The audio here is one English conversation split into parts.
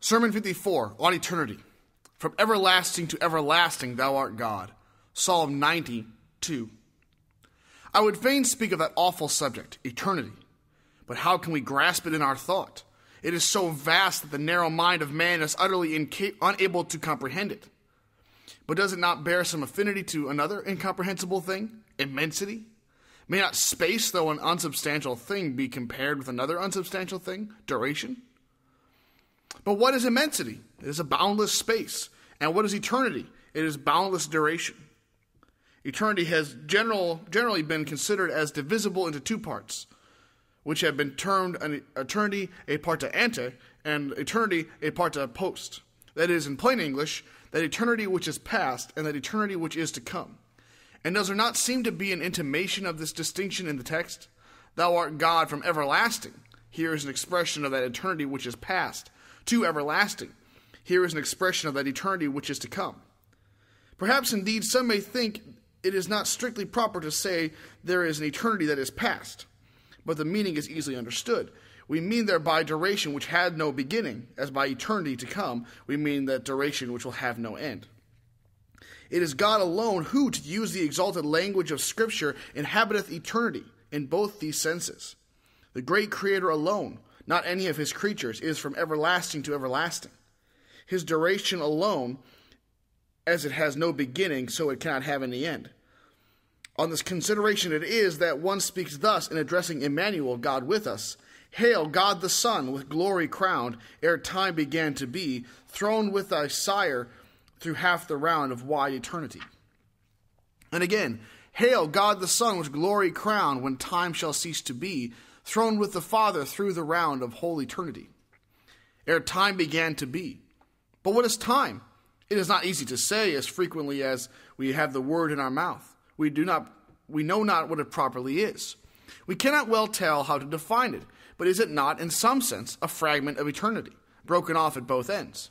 Sermon 54, on eternity. From everlasting to everlasting thou art God. Psalm 92. I would fain speak of that awful subject, eternity. But how can we grasp it in our thought? It is so vast that the narrow mind of man is utterly unable to comprehend it. But does it not bear some affinity to another incomprehensible thing, immensity? May not space, though an unsubstantial thing, be compared with another unsubstantial thing, duration? But what is immensity? It is a boundless space. And what is eternity? It is boundless duration. Eternity has generally been considered as divisible into two parts, which have been termed an eternity a parta ante and eternity a parta post. That is, in plain English, that eternity which is past and that eternity which is to come. And does there not seem to be an intimation of this distinction in the text? Thou art God from everlasting. Here is an expression of that eternity which is past. To everlasting. Here is an expression of that eternity which is to come. Perhaps indeed some may think it is not strictly proper to say there is an eternity that is past, but the meaning is easily understood. We mean thereby duration which had no beginning, as by eternity to come we mean that duration which will have no end. It is God alone who, to use the exalted language of Scripture, inhabiteth eternity in both these senses. The great Creator alone, not any of his creatures, is from everlasting to everlasting. His duration alone, as it has no beginning, so it cannot have any end. On this consideration it is that one speaks thus in addressing Emmanuel, God with us. Hail, God the Son, with glory crowned, ere time began to be, throned with thy sire through half the round of wide eternity. And again, hail, God the Son, with glory crowned, when time shall cease to be, throned with the Father through the round of whole eternity. Ere time began to be. But what is time? It is not easy to say as frequently as we have the word in our mouth. We know not what it properly is. We cannot well tell how to define it, but is it not, in some sense, a fragment of eternity, broken off at both ends?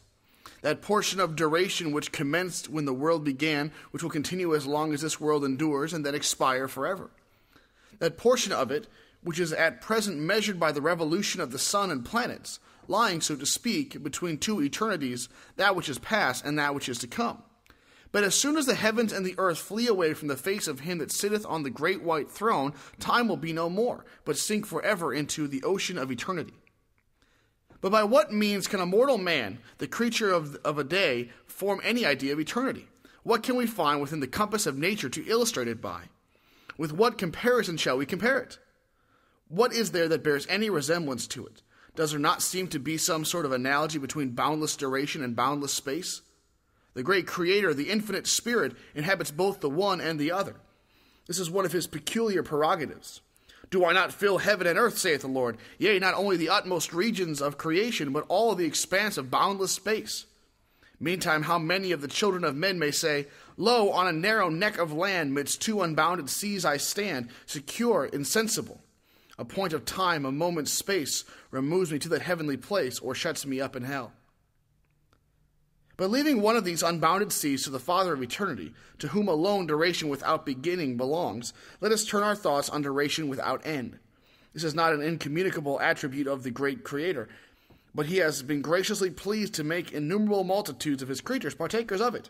That portion of duration which commenced when the world began, which will continue as long as this world endures, and then expire forever. That portion of it which is at present measured by the revolution of the sun and planets, lying, so to speak, between two eternities, that which is past and that which is to come. But as soon as the heavens and the earth flee away from the face of him that sitteth on the great white throne, time will be no more, but sink forever into the ocean of eternity. But by what means can a mortal man, the creature of a day, form any idea of eternity? What can we find within the compass of nature to illustrate it by? With what comparison shall we compare it? What is there that bears any resemblance to it? Does there not seem to be some sort of analogy between boundless duration and boundless space? The great Creator, the infinite Spirit, inhabits both the one and the other. This is one of his peculiar prerogatives. Do I not fill heaven and earth, saith the Lord? Yea, not only the utmost regions of creation, but all the expanse of boundless space. Meantime, how many of the children of men may say, Lo, on a narrow neck of land, midst two unbounded seas I stand, secure, insensible. A point of time, a moment's space, removes me to that heavenly place, or shuts me up in hell. But leaving one of these unbounded seas to the Father of eternity, to whom alone duration without beginning belongs, let us turn our thoughts on duration without end. This is not an incommunicable attribute of the great Creator, but he has been graciously pleased to make innumerable multitudes of his creatures partakers of it.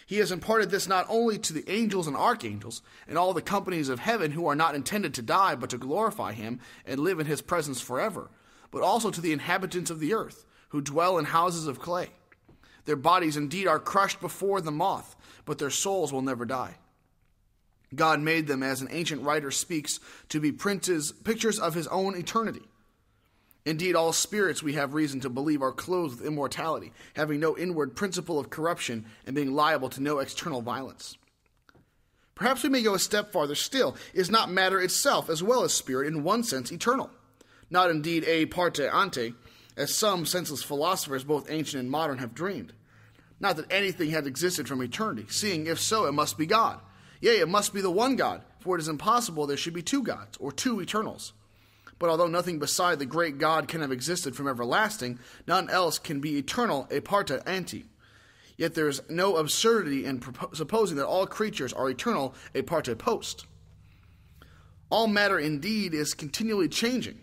He has imparted this not only to the angels and archangels, and all the companies of heaven who are not intended to die, but to glorify him and live in his presence forever, but also to the inhabitants of the earth, who dwell in houses of clay. Their bodies indeed are crushed before the moth, but their souls will never die. God made them, as an ancient writer speaks, to be pictures of his own eternity. Indeed, all spirits, we have reason to believe, are clothed with immortality, having no inward principle of corruption, and being liable to no external violence. Perhaps we may go a step farther still. Is not matter itself, as well as spirit, in one sense eternal? Not indeed a parte ante, as some senseless philosophers, both ancient and modern, have dreamed. Not that anything had existed from eternity, seeing, if so, it must be God. Yea, it must be the one God, for it is impossible there should be two gods, or two eternals. But although nothing beside the great God can have existed from everlasting, none else can be eternal a parta ante. Yet there is no absurdity in supposing that all creatures are eternal a parte post. All matter indeed is continually changing,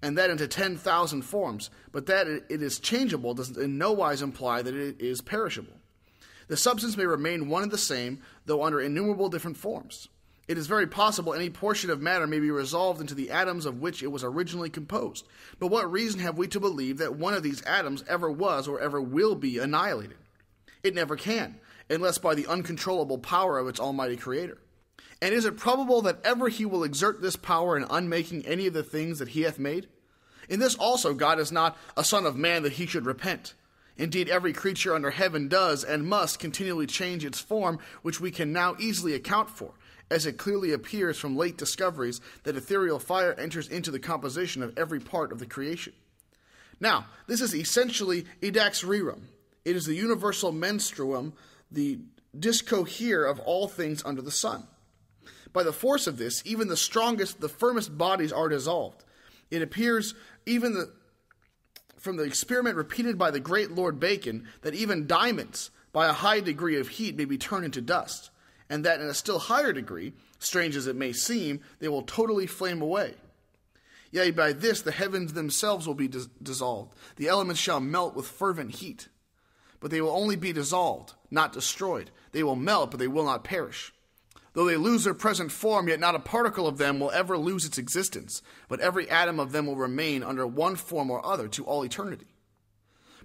and that into 10,000 forms, but that it is changeable does in no wise imply that it is perishable. The substance may remain one and the same, though under innumerable different forms. It is very possible any portion of matter may be resolved into the atoms of which it was originally composed. But what reason have we to believe that one of these atoms ever was or ever will be annihilated? It never can, unless by the uncontrollable power of its almighty Creator. And is it probable that ever he will exert this power in unmaking any of the things that he hath made? In this also God is not a son of man that he should repent. Indeed, every creature under heaven does and must continually change its form, which we can now easily account for, as it clearly appears from late discoveries that ethereal fire enters into the composition of every part of the creation. Now, this is essentially edax rerum. It is the universal menstruum, the discohere of all things under the sun. By the force of this, even the strongest, the firmest bodies are dissolved. It appears from the experiment repeated by the great Lord Bacon that even diamonds, by a high degree of heat, may be turned into dust, and that in a still higher degree, strange as it may seem, they will totally flame away. Yea, by this the heavens themselves will be dissolved. The elements shall melt with fervent heat. But they will only be dissolved, not destroyed. They will melt, but they will not perish. Though they lose their present form, yet not a particle of them will ever lose its existence, but every atom of them will remain under one form or other to all eternity.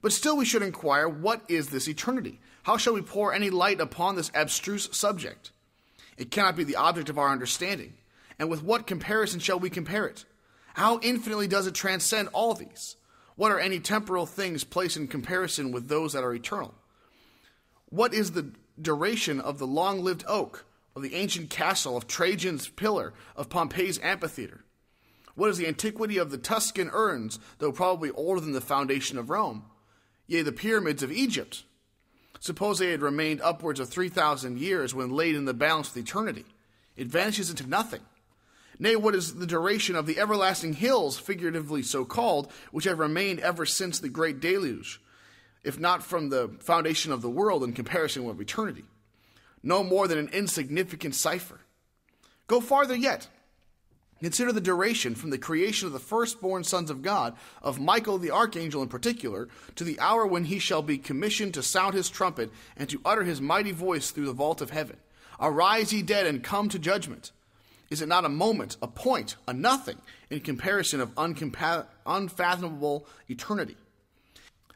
But still we should inquire, what is this eternity? How shall we pour any light upon this abstruse subject? It cannot be the object of our understanding. And with what comparison shall we compare it? How infinitely does it transcend all these? What are any temporal things placed in comparison with those that are eternal? What is the duration of the long-lived oak, of the ancient castle, of Trajan's pillar, of Pompey's amphitheater? What is the antiquity of the Tuscan urns, though probably older than the foundation of Rome? Yea, the pyramids of Egypt. Suppose they had remained upwards of 3,000 years when laid in the balance with eternity. It vanishes into nothing. Nay, what is the duration of the everlasting hills, figuratively so called, which have remained ever since the great deluge, if not from the foundation of the world in comparison with eternity? No more than an insignificant cipher. Go farther yet. Consider the duration from the creation of the firstborn sons of God, of Michael the archangel in particular, to the hour when he shall be commissioned to sound his trumpet and to utter his mighty voice through the vault of heaven. Arise, ye dead, and come to judgment. Is it not a moment, a point, a nothing, in comparison of unfathomable eternity?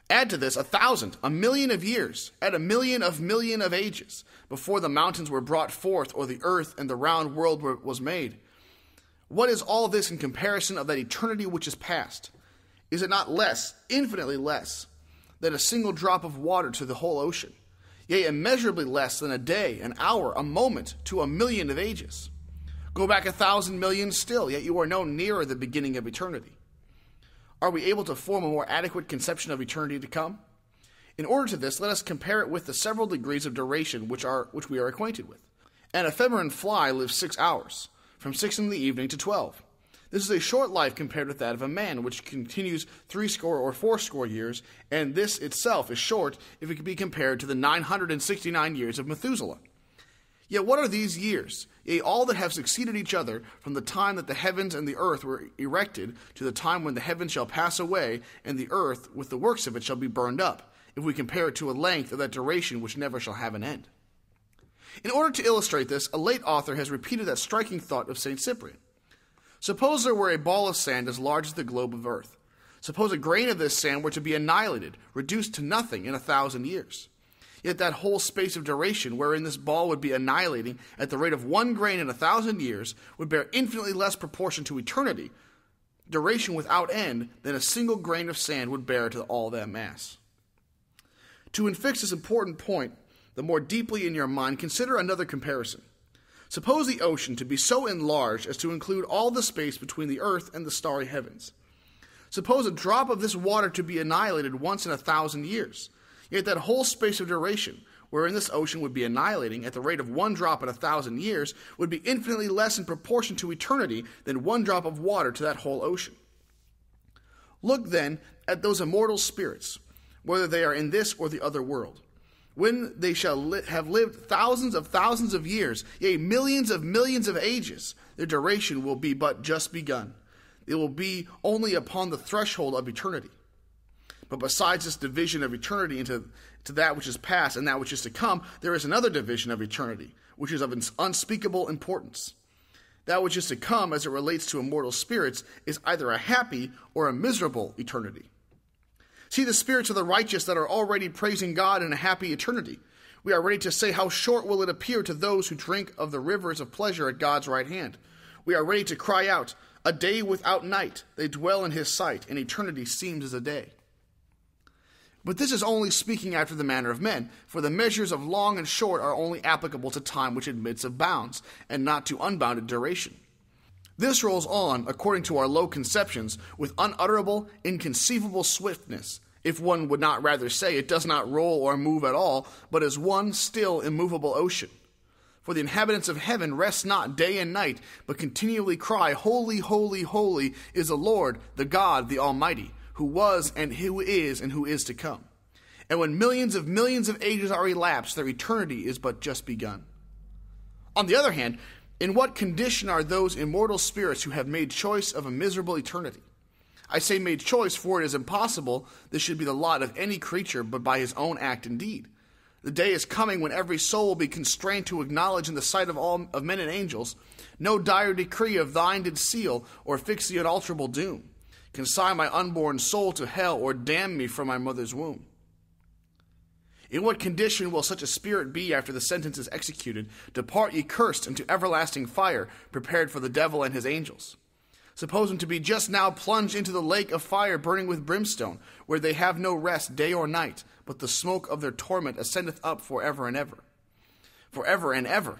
Add to this 1,000, 1,000,000 of years, add 1,000,000 of ages, before the mountains were brought forth, or the earth and the round world was made. What is all this in comparison of that eternity which is past? Is it not less, infinitely less, than a single drop of water to the whole ocean? Yea, immeasurably less than a day, an hour, a moment, to 1,000,000 of ages. Go back 1,000 million still, yet you are no nearer the beginning of eternity. Are we able to form a more adequate conception of eternity to come? In order to this, let us compare it with the several degrees of duration which we are acquainted with. An ephemeran fly lives 6 hours, from 6 in the evening to 12. This is a short life compared with that of a man, which continues 60 or 80 years, and this itself is short if it can be compared to the 969 years of Methuselah. Yet what are these years? Yea, all that have succeeded each other from the time that the heavens and the earth were erected to the time when the heavens shall pass away and the earth with the works of it shall be burned up, if we compare it to a length of that duration which never shall have an end. In order to illustrate this, a late author has repeated that striking thought of St. Cyprian. Suppose there were a ball of sand as large as the globe of earth. Suppose a grain of this sand were to be annihilated, reduced to nothing in 1,000 years. Yet that whole space of duration wherein this ball would be annihilating at the rate of 1 grain in 1,000 years would bear infinitely less proportion to eternity, duration without end, than a single grain of sand would bear to all that mass. To infix this important point the more deeply in your mind, consider another comparison. Suppose the ocean to be so enlarged as to include all the space between the earth and the starry heavens. Suppose a drop of this water to be annihilated once in 1,000 years. Yet that whole space of duration, wherein this ocean would be annihilating at the rate of 1 drop in 1,000 years, would be infinitely less in proportion to eternity than 1 drop of water to that whole ocean. Look then at those immortal spirits, whether they are in this or the other world. When they shall have lived thousands of years, yea, millions of ages, their duration will be but just begun. It will be only upon the threshold of eternity. But besides this division of eternity into that which is past and that which is to come, there is another division of eternity, which is of unspeakable importance. That which is to come, as it relates to immortal spirits, is either a happy or a miserable eternity. See the spirits of the righteous that are already praising God in a happy eternity. We are ready to say, how short will it appear to those who drink of the rivers of pleasure at God's right hand. We are ready to cry out, a day without night. They dwell in his sight, and eternity seems as a day. But this is only speaking after the manner of men, for the measures of long and short are only applicable to time which admits of bounds, and not to unbounded duration. This rolls on, according to our low conceptions, with unutterable, inconceivable swiftness, if one would not rather say it does not roll or move at all, but is one still immovable ocean. For the inhabitants of heaven rest not day and night, but continually cry, Holy, holy, holy is the Lord, the God, the Almighty, who was and who is to come. And when millions of ages are elapsed, their eternity is but just begun. On the other hand, in what condition are those immortal spirits who have made choice of a miserable eternity? I say made choice, for it is impossible this should be the lot of any creature but by his own act and deed. The day is coming when every soul will be constrained to acknowledge in the sight of all of men and angels, no dire decree of thine did seal, or fix the unalterable doom, consign my unborn soul to hell, or damn me from my mother's womb. In what condition will such a spirit be after the sentence is executed? Depart ye cursed into everlasting fire, prepared for the devil and his angels. Suppose him to be just now plunged into the lake of fire burning with brimstone, where they have no rest day or night, but the smoke of their torment ascendeth up forever and ever. Forever and ever.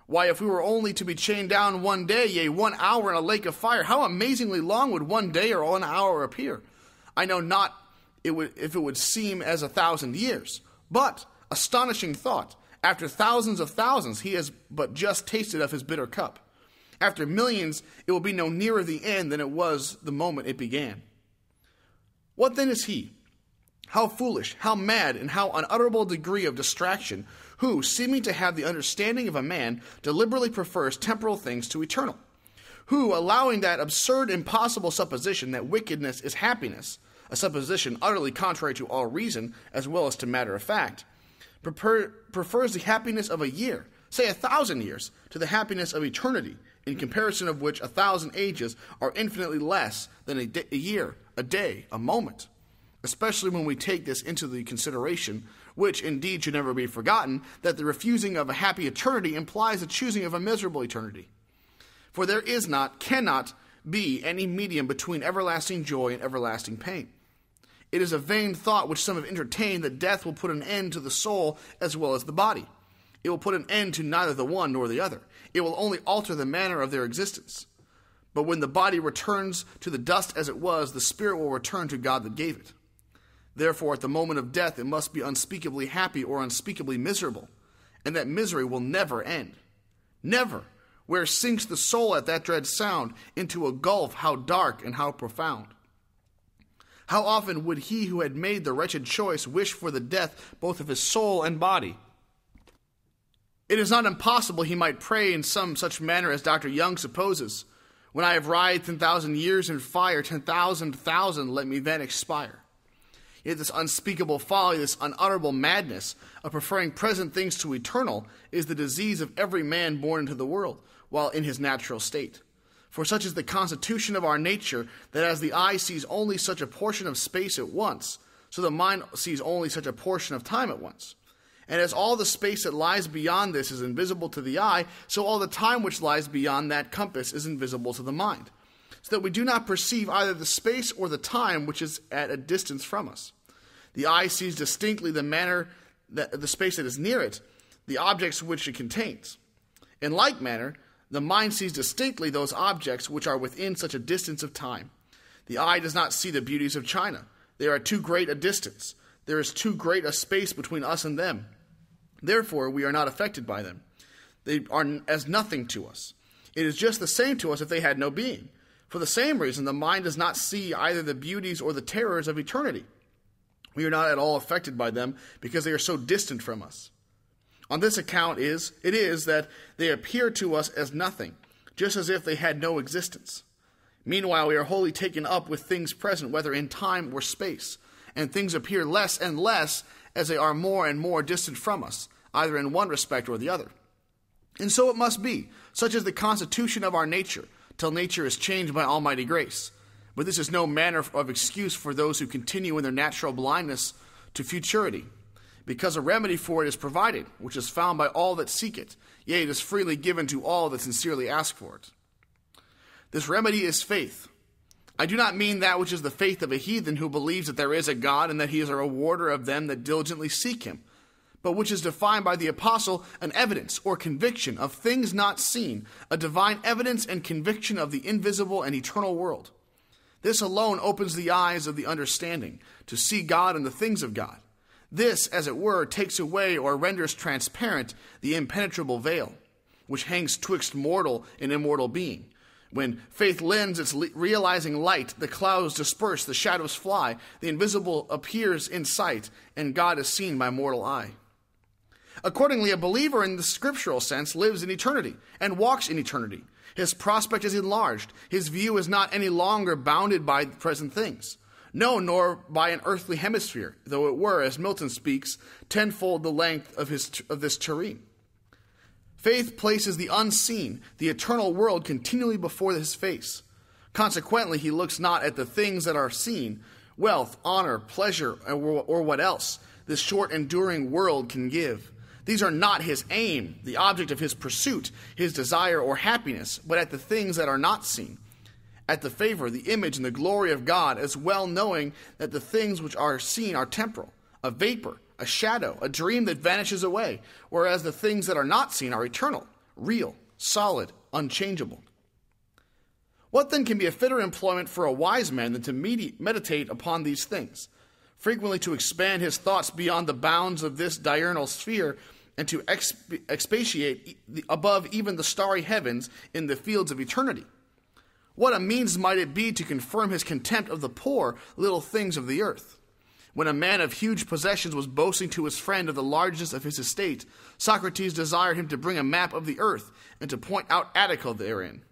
Why, if we were only to be chained down one day, yea, 1 hour in a lake of fire, how amazingly long would 1 day or 1 hour appear? I know not if it would seem as 1,000 years. But, astonishing thought, after thousands of thousands, he has but just tasted of his bitter cup. After millions, it will be no nearer the end than it was the moment it began. What then is he? How foolish, how mad, and how unutterable a degree of distraction, who, seeming to have the understanding of a man, deliberately prefers temporal things to eternal? Who, allowing that absurd, impossible supposition that wickedness is happiness, a supposition utterly contrary to all reason as well as to matter of fact, prefers the happiness of a year, say 1,000 years, to the happiness of eternity, in comparison of which 1,000 ages are infinitely less than a year, a day, a moment. Especially when we take this into the consideration, which indeed should never be forgotten, that the refusing of a happy eternity implies the choosing of a miserable eternity. For there is not, cannot be any medium between everlasting joy and everlasting pain. It is a vain thought which some have entertained that death will put an end to the soul as well as the body. It will put an end to neither the one nor the other. It will only alter the manner of their existence. But when the body returns to the dust as it was, the spirit will return to God that gave it. Therefore, at the moment of death, it must be unspeakably happy or unspeakably miserable, and that misery will never end. Never. Where sinks the soul at that dread sound? Into a gulf how dark and how profound. How often would he who had made the wretched choice wish for the death both of his soul and body? It is not impossible he might pray in some such manner as Dr. Young supposes. When I have writhed 10,000 years in fire, 10,000 let me then expire. Yet this unspeakable folly, this unutterable madness of preferring present things to eternal is the disease of every man born into the world, while in his natural state. For such is the constitution of our nature, that as the eye sees only such a portion of space at once, so the mind sees only such a portion of time at once. And as all the space that lies beyond this is invisible to the eye, so all the time which lies beyond that compass is invisible to the mind, so that we do not perceive either the space or the time which is at a distance from us. The eye sees distinctly the space that is near it, the objects which it contains. In like manner, the mind sees distinctly those objects which are within such a distance of time. The eye does not see the beauties of China. They are at too great a distance. There is too great a space between us and them. Therefore, we are not affected by them. They are as nothing to us. It is just the same to us if they had no being. For the same reason, the mind does not see either the beauties or the terrors of eternity. We are not at all affected by them because they are so distant from us. On this account it is that they appear to us as nothing, just as if they had no existence. Meanwhile, we are wholly taken up with things present, whether in time or space, and things appear less and less as they are more and more distant from us, either in one respect or the other. And so it must be, such is the constitution of our nature, till nature is changed by almighty grace. But this is no manner of excuse for those who continue in their natural blindness to futurity, because a remedy for it is provided, which is found by all that seek it, yea, it is freely given to all that sincerely ask for it. This remedy is faith. I do not mean that which is the faith of a heathen who believes that there is a God and that he is a rewarder of them that diligently seek him, but which is defined by the apostle an evidence or conviction of things not seen, a divine evidence and conviction of the invisible and eternal world. This alone opens the eyes of the understanding to see God and the things of God. This, as it were, takes away or renders transparent the impenetrable veil, which hangs twixt mortal and immortal being. When faith lends its realizing light, the clouds disperse, the shadows fly, the invisible appears in sight, and God is seen by mortal eye. Accordingly, a believer in the scriptural sense lives in eternity and walks in eternity. His prospect is enlarged. His view is not any longer bounded by present things. No, nor by an earthly hemisphere, though it were, as Milton speaks, tenfold the length of this terrene. Faith places the unseen, the eternal world continually before his face. Consequently, he looks not at the things that are seen, wealth, honor, pleasure, or what else this short enduring world can give. These are not his aim, the object of his pursuit, his desire or happiness, but at the things that are not seen, at the favor, the image, and the glory of God, as well knowing that the things which are seen are temporal, a vapor, a shadow, a dream that vanishes away, whereas the things that are not seen are eternal, real, solid, unchangeable. What then can be a fitter employment for a wise man than to meditate upon these things, frequently to expand his thoughts beyond the bounds of this diurnal sphere, and to expatiate above even the starry heavens in the fields of eternity? What a means might it be to confirm his contempt of the poor little things of the earth? When a man of huge possessions was boasting to his friend of the largeness of his estate, Socrates desired him to bring a map of the earth and to point out Attica therein.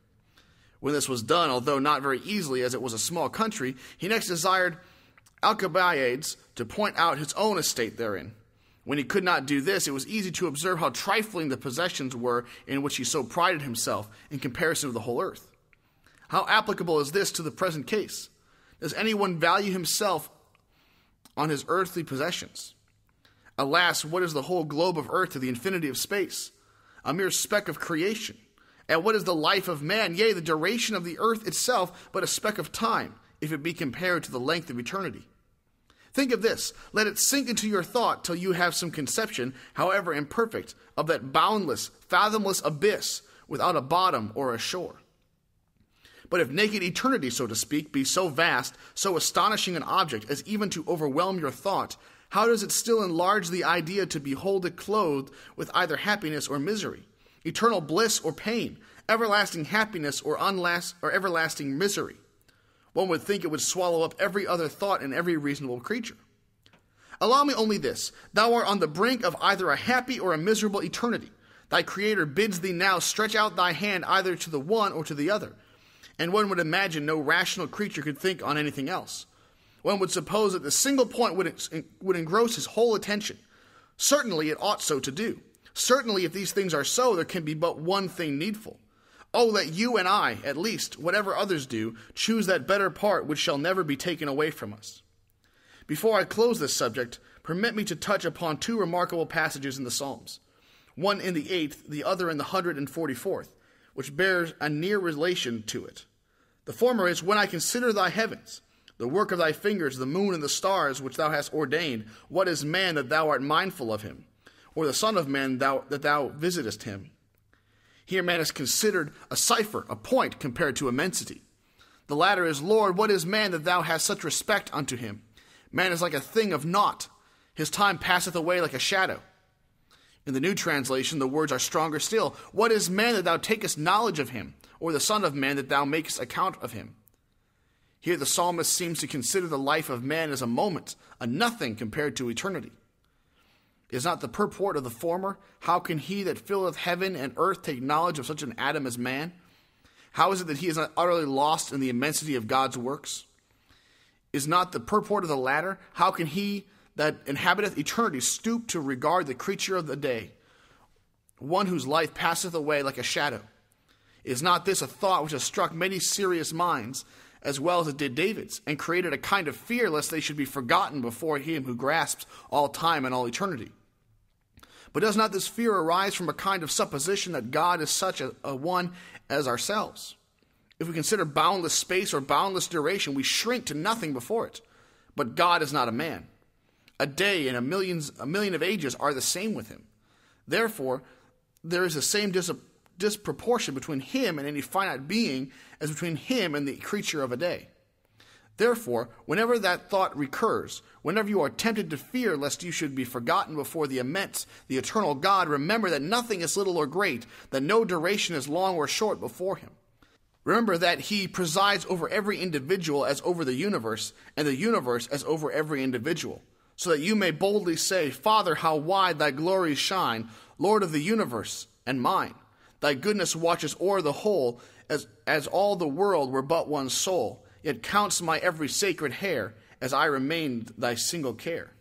When this was done, although not very easily, as it was a small country, he next desired Alcibiades to point out his own estate therein. When he could not do this, it was easy to observe how trifling the possessions were in which he so prided himself in comparison of the whole earth. How applicable is this to the present case? Does anyone value himself on his earthly possessions? Alas, what is the whole globe of earth to the infinity of space? A mere speck of creation. And what is the life of man, yea, the duration of the earth itself, but a speck of time, if it be compared to the length of eternity? Think of this. Let it sink into your thought till you have some conception, however imperfect, of that boundless, fathomless abyss without a bottom or a shore. But if naked eternity, so to speak, be so vast, so astonishing an object as even to overwhelm your thought, how does it still enlarge the idea to behold it clothed with either happiness or misery, eternal bliss or pain, everlasting happiness or everlasting misery? One would think it would swallow up every other thought in every reasonable creature. Allow me only this. Thou art on the brink of either a happy or a miserable eternity. Thy Creator bids thee now stretch out thy hand either to the one or to the other. And one would imagine no rational creature could think on anything else. One would suppose that the single point would engross his whole attention. Certainly it ought so to do. Certainly if these things are so, there can be but one thing needful. Oh, let you and I, at least, whatever others do, choose that better part which shall never be taken away from us. Before I close this subject, permit me to touch upon two remarkable passages in the Psalms, one in the 8th, the other in the 144th, which bears a near relation to it. The former is, when I consider thy heavens, the work of thy fingers, the moon and the stars which thou hast ordained, what is man that thou art mindful of him, or the son of man that thou visitest him? Here man is considered a cipher, a point compared to immensity. The latter is, Lord, what is man that thou hast such respect unto him? Man is like a thing of naught. His time passeth away like a shadow. In the New Translation, the words are stronger still. What is man that thou takest knowledge of him, or the son of man that thou makest account of him? Here the psalmist seems to consider the life of man as a moment, a nothing compared to eternity. Is not the purport of the former, how can he that filleth heaven and earth take knowledge of such an atom as man? How is it that he is not utterly lost in the immensity of God's works? Is not the purport of the latter, how can he that inhabiteth eternity stoop to regard the creature of the day, one whose life passeth away like a shadow? Is not this a thought which has struck many serious minds, as well as it did David's, and created a kind of fear lest they should be forgotten before him who grasps all time and all eternity? But does not this fear arise from a kind of supposition that God is such a one as ourselves? If we consider boundless space or boundless duration, we shrink to nothing before it. But God is not a man. A day and a million of ages are the same with him. Therefore, there is the same disproportion between him and any finite being as between him and the creature of a day. Therefore, whenever that thought recurs, whenever you are tempted to fear lest you should be forgotten before the immense, the eternal God, remember that nothing is little or great, that no duration is long or short before him. Remember that he presides over every individual as over the universe, and the universe as over every individual, so that you may boldly say, Father, how wide thy glories shine, Lord of the universe and mine. Thy goodness watches o'er the whole, as all the world were but one soul. It counts my every sacred hair, as I remain thy single care.